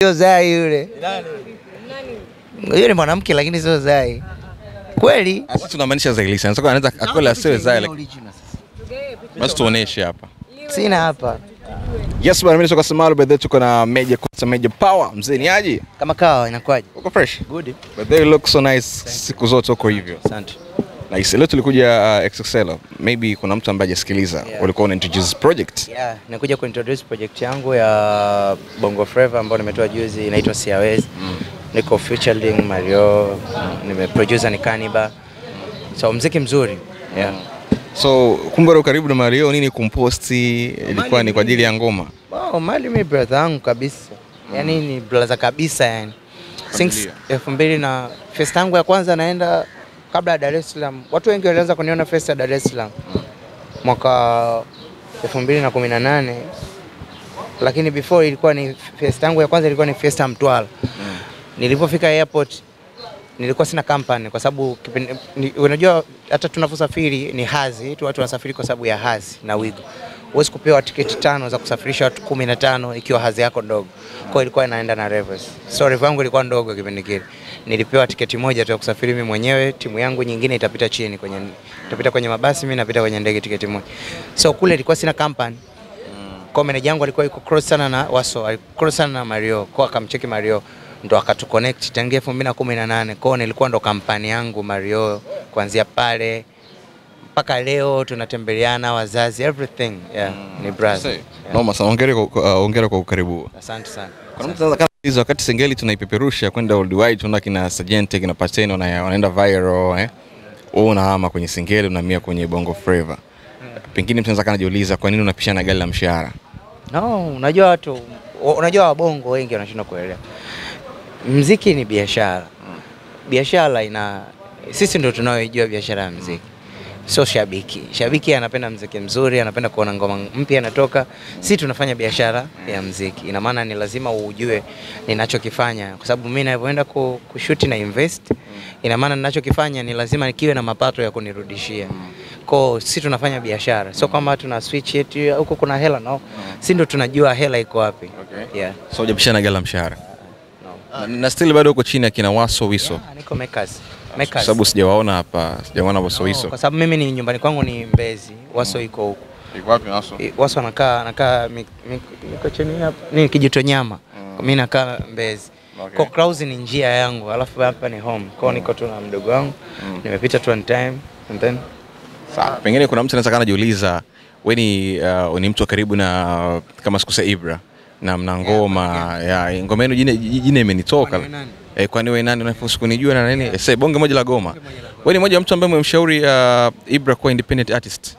Sio Zai yule. Nani? Yule mwanamke lakini sio Zai. Kweli? Sisi tunamaanisha Zailisa. Sasa anaweza akola sio Zai. Basi tuoneshe hapa. Sina hapa. Yes bwana, mimi niko Samaru by the tuko na Major Power. Mzee ni aje? Kama kawa inakwaje? Uko fresh? Good. But they look so nice siku zote uko hivyo. Asante. Nice. Leo tulikuja XXL. Maybe kuna mtu ambaye hajasikiliza. Ulikuwa una introduce project? Yeah, nikuja kuintroduce project yangu ya Bongo Flava ambayo nimetoa juzi, inaitwa Siawez. Niko featuring Mario, nimeproducer ni Kaniba. So muziki mzuri. Yeah. So kumbe karibu na Mario nini kumposti ilikuwa ni kwa ajili ya ngoma? Wow, Mali mi brother yangu kabisa. Yaani ni brother kabisa yani. Since 2000 na fest yangu ya kwanza naenda kabla ya Dar es Salaam. Watu wengi walianza kuniona fest ya Dar es Salaam mwaka 2018. Lakini before ilikuwa ni fest yangu ya kwanza ilikuwa ni fest ya Mtwara. Nilipofika airport nilikuwa sina company kwa sababu unajua hata tunaposafiri ni hazi tu, watu wanasafiri kwa sababu ya hazi na wigo. Huwezi kupewa tiketi 5 za kusafirisha watu 15 ikiwa hazi yako ndogo. Kwa hiyo ilikuwa inaenda na reverse. So reverse yangu ilikuwa ndogo kipindi kile. Nilipewa tiketi moja tu ya kusafiri mimi mwenyewe, timu yangu nyingine itapita chini itapita kwenye mabasi, mimi napita kwenye ndege tiketi moja. So kule ilikuwa sina company. Kwa manager yangu alikuwa yuko cross sana na Waso, alikuwa cross sana na Mario. Kwa akamcheki Mario ndo akatu connect tangia 2018. Kwa nilikuwa ndo kampani yangu Mario kuanzia pale mpaka leo tunatembeleana wazazi everything. Yeah, ni brother. Yeah. Noma sana, hongera kwa ukaribu. Asante sana. Kwa mtu anaweza kama wakati Singeli tunaipeperusha kwenda worldwide, tunaona kina Sajente kina Pateno wanaenda viral unahama kwenye Singeli unahamia kwenye Bongo Flava. Pengine mtu anaweza kanajiuliza kwa nini unapishana gari la mshahara? No, unajua wabongo wengi wanashindwa kuelewa. Muziki ni biashara. Biashara sisi ndio tunaojua biashara ya muziki. Sio shabiki. Shabiki anapenda muziki mzuri, anapenda kuona ngoma mpya inatoka. Sisi tunafanya biashara ya muziki. Ina maana ni lazima ujue ninachokifanya kwa sababu mimi ninapoenda kushoot na invest. Ina maana ninachokifanya ni lazima nikiwe na mapato ya kunirudishia. Kwa sisi tunafanya biashara. Sio kama tuna switch eti huko kuna hela no. Sisi ndio tunajua hela iko wapi. Okay. Yeah. So hujapishana gari la mshahara. Na still bado uko chini akina Waso Wiso. Yeah, niko Makers. Kwa sababu sijawaona hapa, sijaona Waso Wiso. Kwa sababu mimi ni nyumbani kwangu ni Mbezi, Waso iko huko. Iko wapi Waso? Waso anakaa niko chini hapa. Ni Kijitonyama. Mimi nakaa Mbezi. Okay. Kwa Clouds ni njia yangu, alafu hapa ni home. Kwa niko tu na mdogo wangu. Nimepita tu one time and then sawa. Pengine kuna mtu anaweza kana jiuliza wewe ni mtu wa karibu na kama sikuse Ibra na mna ngoma ya ngoma yenu jina imenitoka. Kwani wewe nani unafusu kunijua na nini? Sasa bonge moja la goma. Wewe ni mmoja wa mtu ambaye umemshauri Ibra kwa independent artist?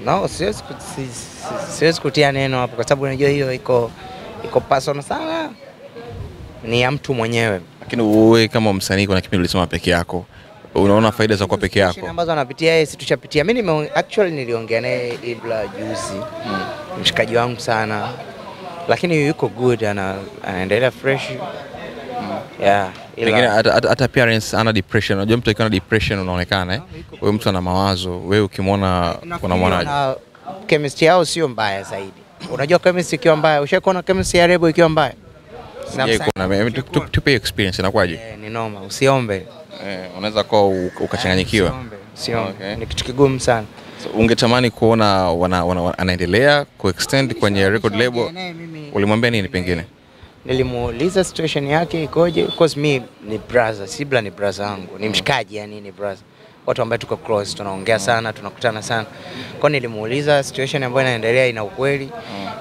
No, siwezi kutia neno hapo kwa sababu unajua hiyo iko personal sana. Ni ya mtu mwenyewe. Lakini wewe kama msanii kuna kipindi ulisema peke yako. Unaona faida za kwa peke yako? Ambazo anapitia yeye si tushapitia. Mimi actually niliongea naye Ibra juzi. Mshikaji wangu sana. Lakini yuko good, anaendelea fresh. Yeah. Pengine hata appearance ana depression. Unajua mtu akiwa na depression unaonekana wewe mtu ana mawazo. Wewe ukimwona unamwonaje? Chemistry yao sio mbaya zaidi. Unajua chemistry ikiwa mbaya, ushakuona chemistry ya Rebo ikiwa mbaya? Tupe experience inakuwaje? Ni noma, usiombe. Unaweza kwa ukachanganyikiwa. Usiombe. Ni kitu kigumu sana. So, ungetamani kuona anaendelea kuextend kwenye record label? Ulimwambia nini pengine? Nilimuuliza situation yake ikoje because me ni brother, Sibla ni brother wangu, ni mshikaji yani ni brother. Watu ambao tuko close, tunaongea sana, tunakutana sana. Kwa nilimuuliza situation ambayo inaendelea ina ukweli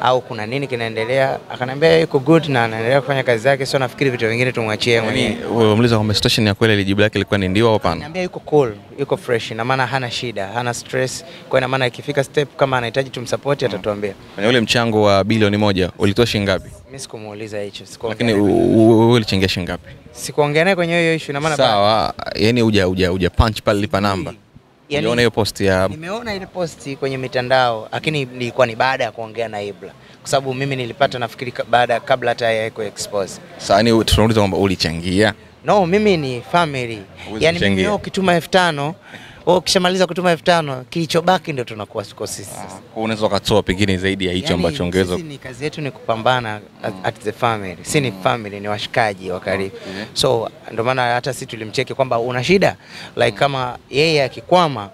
au kuna nini kinaendelea? Akaniambia yuko good na anaendelea kufanya kazi zake, so nafikiri vitu vingine tumwachie mwenyewe. Ulimuuliza kama situation ya kweli alijibu lake ilikuwa ni ndio au hapana? Ananiambia yuko cool, yuko fresh, na maana hana shida, hana stress. Kwa ina maana ikifika step kama anahitaji tumsupport atatuambia. Kwenye ule mchango wa bilioni 1 ulitoa shilingi ngapi? Mimi sikumuuliza hicho. Lakini wewe ulichangia shilingi ngapi? Sikuongea naye kwenye hiyo issue, na maana sawa, yani uja punch pale lipa namba. Uliona hiyo post ya? Nimeona ile post kwenye mitandao, lakini ilikuwa ni baada ya kuongea na Ibra. Kwa sababu mimi nilipata nafikiri kabla hata yeye expose. Sasa ni tunauliza kwamba ulichangia? No, mimi ni family. Yani mimi ukituma 5000 Ukishamaliza kutuma 5,000 kilichobaki ndio tunakuwa tuko sisi. Kwa unaweza ukatoa pengine zaidi ya hicho ambacho ongeza. Sisi ni kazi yetu ni kupambana at the family. Si ni family, ni washikaji wa karibu. So ndio maana hata sisi tulimcheki kwamba una shida like kama yeye akikwama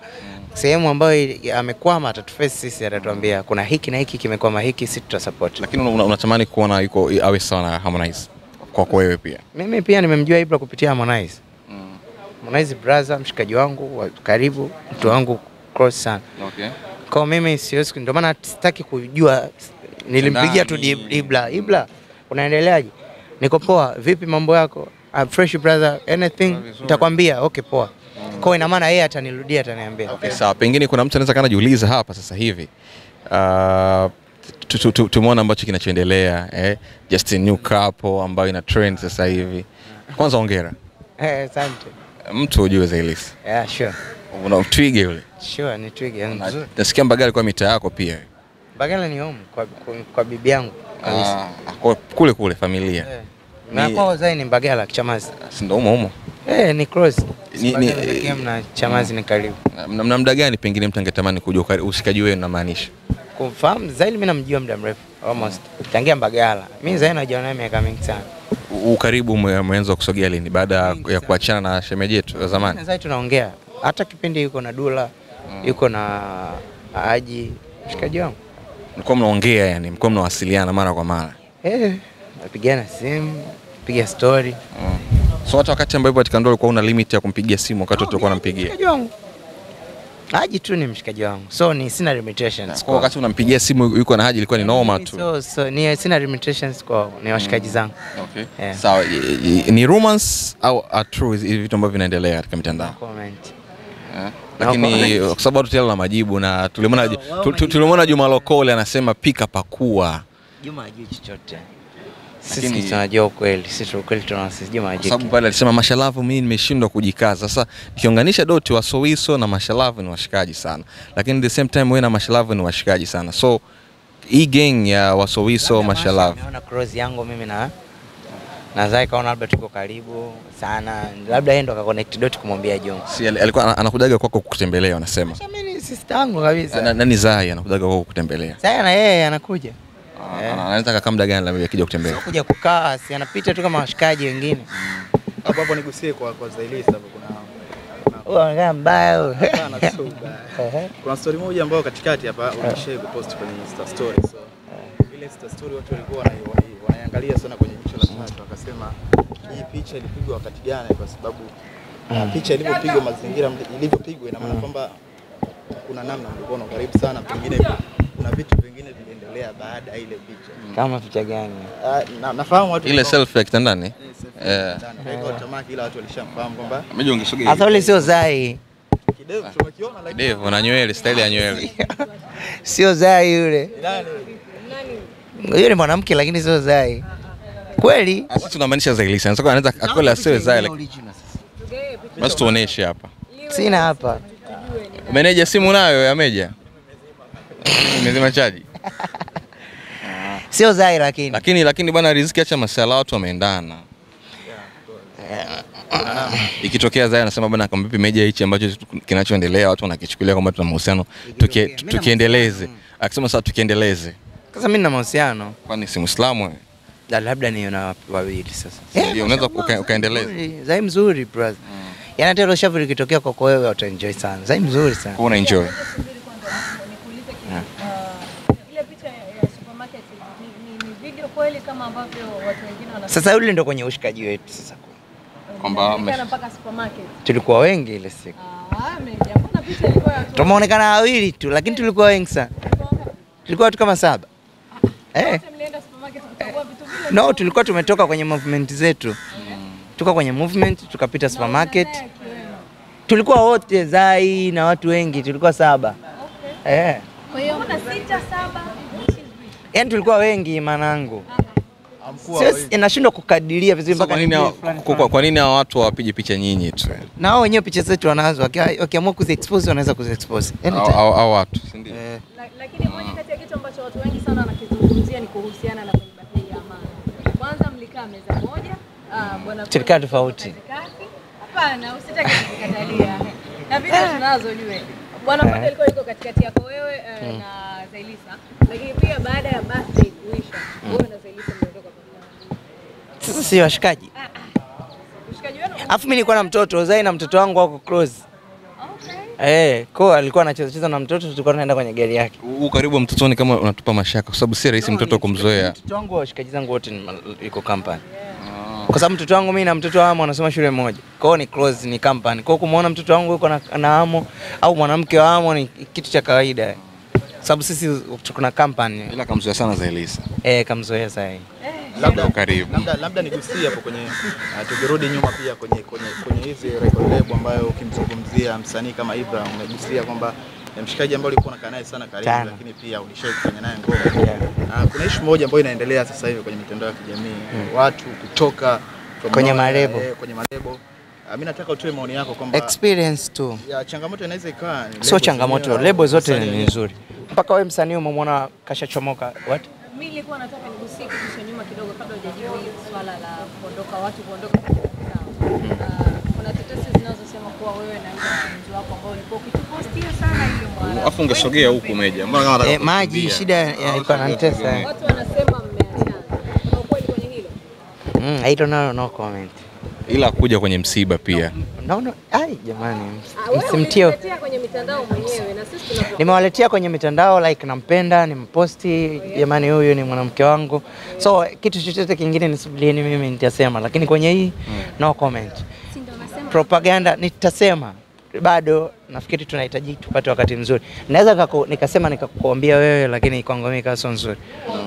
sehemu ambayo amekwama atatuface sisi, atatuambia kuna hiki na hiki kimekwama, hiki sisi tutasupport. Lakini unatamani kuona yuko awe sawa na Harmonize kwa wewe pia? Mimi pia nimemjua Ibra kupitia Harmonize. Harmonize brother, mshikaji wangu wa karibu, mtu wangu close sana. Okay. Kwa mimi siwezi, ndio maana sitaki kujua, nilimpigia tu Ibra, unaendeleaje? Niko poa, vipi mambo yako? I'm fresh brother, anything nitakwambia okay poa. Kwa ina maana yeye atanirudia, ataniambia. Okay, sawa. Pengine kuna mtu anaweza kana jiuliza hapa sasa hivi. Tumeona ambacho kinachoendelea just a new couple ambayo ina trend sasa hivi. Kwanza hongera. Asante. Mtu ujue Zailisa. Yeah, sure. Una Twiga yule? Sure, ni Twiga. Nasikia Mbagala kwa mitaa yako pia. Mbagala ni home kwa bibi yangu kabisa. Kule familia. Na kwa Zai ni Mbagala Chamazi. Si ndio humo? Ni close. Na Chamazi ni karibu. Mna muda gani pengine mtu angetamani kujua ushikaji wewe unamaanisha? Kumfahamu Zai mimi namjua muda mrefu almost. Tangia Mbagala. Mimi Zai najua naye miaka mingi sana. Ukaribu umeanza kusogea lini baada ya kuachana na shemeji yetu wa zamani? Zai tunaongea. Hata kipindi yuko na Dula, yuko na Haji, mshikaji wangu. Mlikuwa mnaongea yani, mlikuwa mnawasiliana mara kwa mara? Napigana simu, piga story. So hata wakati ambapo katika ndoa ulikuwa una limit ya kumpigia simu wakati tulikuwa tunampigia? Mshikaji wangu. Haji tu ni mshikaji wangu. So ni sina limitations. Kwa wakati unampigia simu yuko na Haji ilikuwa ni normal tu. So ni sina limitations kwa ni washikaji zangu. Okay. Yeah. Sawa, ni romance au are true hivi vitu ambavyo vinaendelea katika mitandao? Comment. Lakini kwa sababu tutela na majibu na tulimwona Juma Lokole anasema pika pakua. Juma hajui chochote. Sisi tunajua ukweli, sisi ukweli tunasema Juma hajui. Sababu pale alisema Mashalavu mimi nimeshindwa kujikaza. Sasa nikiunganisha doti wa Sowiso na Mashalavu ni washikaji sana. Lakini the same time wewe na Mashalavu ni washikaji sana. So hii gang ya Wasowiso Mashalavu. Naona cross yangu mimi na Zai kaona labda tuko karibu sana. Labda yeye ndo akaconnect dot kumwambia Juma. Si alikuwa anakujaga kwako kukutembelea wanasema. Mimi sister yangu kabisa. Nani Zai anakujaga kwako kukutembelea? Zai na yeye anakuja. Anaweza kukaa muda gani labda akija kutembea? Kuja kukaa, si anapita tu kama washikaji wengine. Hapo nigusie kwa Zailisa hapo anakaa mbaya. Kuna story moja ambayo katikati hapa ulishare kupost kwenye Insta story. So ile Insta story watu walikuwa wanaangalia sana kwenye jicho la tatu, wakasema hii picha ilipigwa wakati gani, kwa sababu picha ilipopigwa, mazingira ilivyopigwa, ina maana kwamba kuna namna mlikuwa karibu sana, pengine kuna vitu vingine viliendelea baada ya ile picha. Kama picha gani? Nafahamu watu ile selfie ya kitandani. Kwa tamaki ila watu walishamfahamu kwamba Meja ungesogea. Hata ile sio Zai. Kidevu tumekiona, lakini kidevu na nywele, style ya nywele. Sio Zai yule. Nani? Yule ni mwanamke lakini sio Zai. Kweli? Sisi tunamaanisha Zailisa. Anataka anaweza akole asiwe Zai. Basi tuoneshe hapa. Sina hapa. Meneja simu nayo ya Meja. Nimezima chaji. Sio Zai Lakini bwana Riziki acha masala watu wameendana. Ikitokea Zai anasema bwana kama vipi Meja hichi ambacho kinachoendelea watu wanakichukulia kama tuna mahusiano tukiendeleze. Akisema sasa tukiendeleze. Sasa mimi na mahusiano. Kwani si Muislamu wewe? Labda ni na wawili sasa. Ndio unaweza ukaendeleza. Zai mzuri brother. Yaani hata ile shauri likitokea kwa wewe utaenjoy sana. Zai mzuri sana. Kwa una enjoy. Ile picha ya supermarket ni video kweli kama ambavyo watu wengine wanasema. Sasa yule ndo kwenye ushikaji wetu sasa. Kwamba mpaka supermarket. Tulikuwa wengi ile siku. Meja. Mbona picha ilikuwa ya tumeonekana wawili tu lakini tulikuwa wengi sana. Tulikuwa watu kama 7. Mlienda supermarket kutagua vitu vile? No, tulikuwa tumetoka kwenye movement zetu. Tuka kwenye movement tukapita supermarket. Tulikuwa wote Zai na watu wengi, tulikuwa 7. Okay. Kwa hiyo kuna 6 7. Yaani tulikuwa wengi manangu. Sisi inashindwa kukadiria vizuri mpaka kwa nini hao watu hawapige picha nyinyi tu? Na wao wenyewe picha zetu wanazo, wakiamua kuziexpose wanaweza kuziexpose. Hao watu, si ndio? Lakini moja kati ya kitu ambacho watu wengi sana wanakizungumzia ni kuhusiana na kwenye birthday ya Amani. Kwanza mlikaa meza moja, bwana tulikaa tofauti. Hapana, usitake kukatalia. Na video tunazo jue. Bwana Mbote alikuwa yuko katikati yako wewe na Zailisa. Lakini pia baada ya birthday kuisha, wewe na Zailisa mliondoka pamoja. Sasa si washikaji. Mshikaji wenu? Alafu mimi nilikuwa na mtoto, Zai na mtoto wangu wako close. Okay. Kwa alikuwa anacheza na mtoto, tulikuwa tunaenda kwenye gari yake. Ukaribu wa mtotoni kama unatupa mashaka kwa sababu si rahisi mtoto kumzoea. Mtoto wangu washikaji zangu wote yuko company. Kwa sababu mtoto wangu mimi na mtoto wa Amo wanasoma shule moja. Kwa hiyo ni close, ni company. Kwa hiyo kumuona mtoto wangu yuko na Amo au mwanamke wa Amo ni kitu cha kawaida. Sababu sisi tuna company. Ila kamzoea sana Zailisa. Kamzoea sasa. Labda nigusie hapo kwenye tukirudi nyuma pia kwenye hizi record label ambayo ukimzungumzia msanii kama Ibra umegusia kwamba mshikaji ambaye ulikuwa unakaa naye sana karibu lakini pia ulishai kufanya naye ngoma. Kuna issue moja ambayo inaendelea sasa hivi kwenye mitandao ya kijamii, watu kutoka kwenye malebo. Mimi nataka utoe maoni yako kwamba experience tu. Ya changamoto inaweza ikawa sio changamoto, lebo zote ni nzuri. Mpaka wewe msanii umemwona kashachomoka. What? Mimi nilikuwa nataka nigusie kitu nyuma kidogo kabla hujajibu hili swala la kuondoka watu kuondoka katika mitandao. Kuna tetesi zinazosema kuwa wewe na mpenzi wako ambao ulikuwa ukipostia sana ile mwana. Afu ungesogea huku Meja. Mbona kama nataka maji shida ilikuwa inanitesa. Watu wanasema mmeachana. Kuna ukweli kwenye hilo? I don't know, no comment. Ila kuja kwenye msiba pia. No. Ai jamani. Msimtio. Kwenye mitandao mwenyewe na sisi tunapo. Nimewaletea kwenye mitandao like nampenda, nimposti, jamani huyu ni mwanamke wangu. So kitu chochote kingine nisubilieni mimi nitasema, lakini kwenye hii no comment. Si ndio nasema Propaganda nitasema. Bado nafikiri tunahitaji tupate wakati mzuri. Naweza nikasema nikakuambia wewe lakini kwangu mimi kaso nzuri.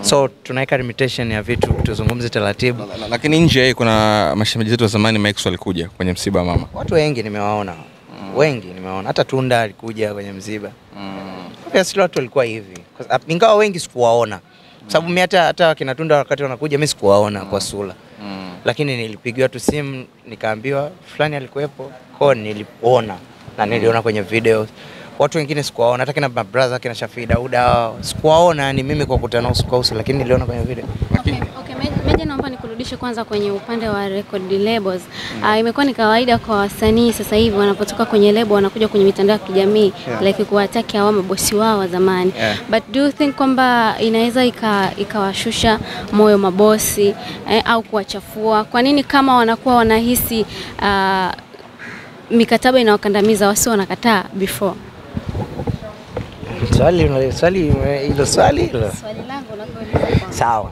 So tunaweka limitation ya vitu tuzungumze taratibu. Lakini nje yake kuna mashemeji zetu wa zamani Mike alikuja kwenye msiba wa mama. Watu wengi nimewaona. Wengi nimeona. Hata Tunda alikuja kwenye msiba. Kwa sababu watu walikuwa hivi. Ingawa wengi sikuwaona. Kwa sababu mimi hata kina Tunda wakati wanakuja mimi sikuwaona kwa sura. Lakini nilipigiwa tu simu nikaambiwa fulani alikuwepo. Kwa niliona na niliona kwenye video. Watu wengine sikuwaona, hata kina brother kina Shafi Dauda sikuwaona, ni mimi kwa kukutana uso kwa uso, lakini niliona kwenye video. Okay, Meja naomba nikurudishe kwanza kwenye upande wa record labels. Imekuwa ni kawaida kwa wasanii sasa hivi wanapotoka kwenye label wanakuja kwenye mitandao ya kijamii like kuwataki hawa mabosi wao wa zamani. But do you think kwamba inaweza ikawashusha moyo mabosi au kuwachafua? Kwa nini kama wanakuwa wanahisi mikataba inawakandamiza wasi wanakataa before? Swali hilo. Swali langu la kuuliza. Sawa.